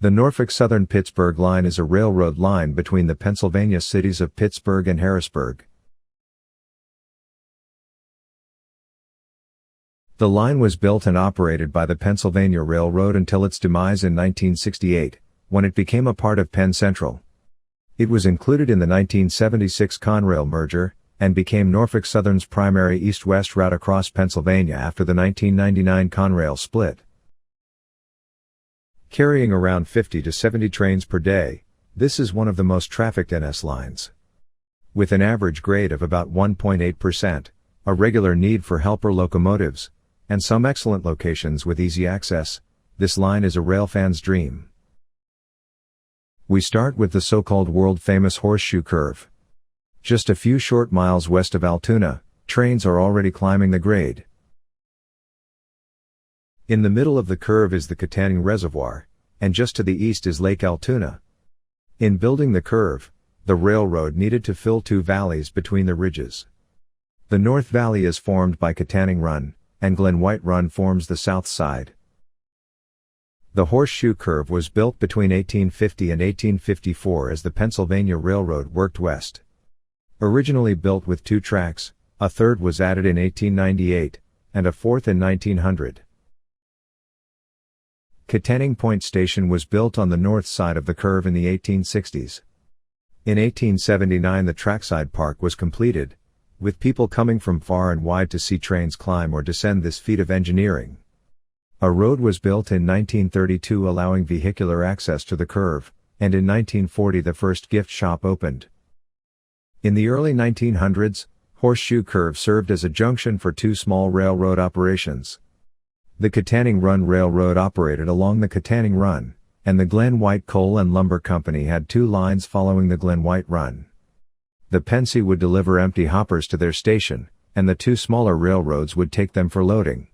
The Norfolk Southern Pittsburgh Line is a railroad line between the Pennsylvania cities of Pittsburgh and Harrisburg. The line was built and operated by the Pennsylvania Railroad until its demise in 1968, when it became a part of Penn Central. It was included in the 1976 Conrail merger, and became Norfolk Southern's primary east-west route across Pennsylvania after the 1999 Conrail split. Carrying around 50 to 70 trains per day, this is one of the most trafficked NS lines. With an average grade of about 1.8%, a regular need for helper locomotives, and some excellent locations with easy access, this line is a railfan's dream. We start with the so-called world-famous Horseshoe Curve. Just a few short miles west of Altoona, trains are already climbing the grade. In the middle of the curve is the Kittanning Reservoir, and just to the east is Lake Altoona. In building the curve, the railroad needed to fill two valleys between the ridges. The North Valley is formed by Kittanning Run, and Glen White Run forms the south side. The Horseshoe Curve was built between 1850 and 1854 as the Pennsylvania Railroad worked west. Originally built with two tracks, a third was added in 1898, and a fourth in 1900. Kittanning Point Station was built on the north side of the curve in the 1860s. In 1879 the trackside park was completed, with people coming from far and wide to see trains climb or descend this feat of engineering. A road was built in 1932 allowing vehicular access to the curve, and in 1940 the first gift shop opened. In the early 1900s, Horseshoe Curve served as a junction for two small railroad operations. The Kittanning Run Railroad operated along the Kittanning Run, and the Glen White Coal and Lumber Company had two lines following the Glen White Run. The Pennsy would deliver empty hoppers to their station, and the two smaller railroads would take them for loading.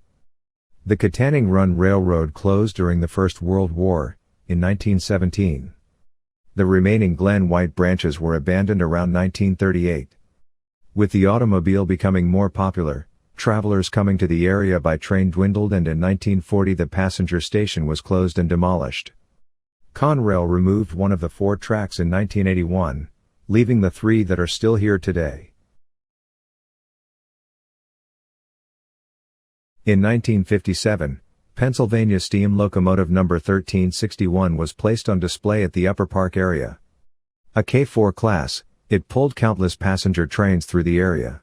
The Kittanning Run Railroad closed during the First World War, in 1917. The remaining Glen White branches were abandoned around 1938. With the automobile becoming more popular, travelers coming to the area by train dwindled, and in 1940 the passenger station was closed and demolished. Conrail removed one of the four tracks in 1981, leaving the three that are still here today. In 1957, Pennsylvania steam locomotive number 1361 was placed on display at the Upper Park area. A K4 class, it pulled countless passenger trains through the area.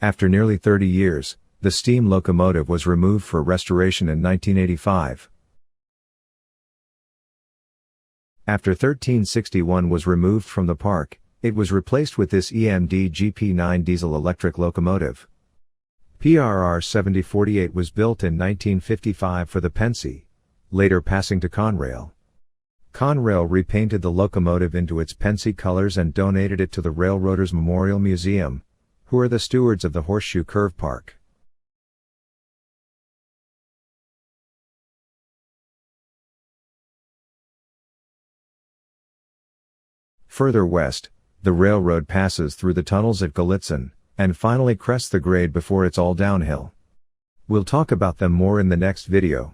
After nearly 30 years, the steam locomotive was removed for restoration in 1985. After 1361 was removed from the park, it was replaced with this EMD GP9 diesel-electric locomotive. PRR 7048 was built in 1955 for the Pennsy, later passing to Conrail. Conrail repainted the locomotive into its Pennsy colors and donated it to the Railroaders Memorial Museum, who are the stewards of the Horseshoe Curve Park. Further west, the railroad passes through the tunnels at Gallitzin, and finally crests the grade before it's all downhill. We'll talk about them more in the next video.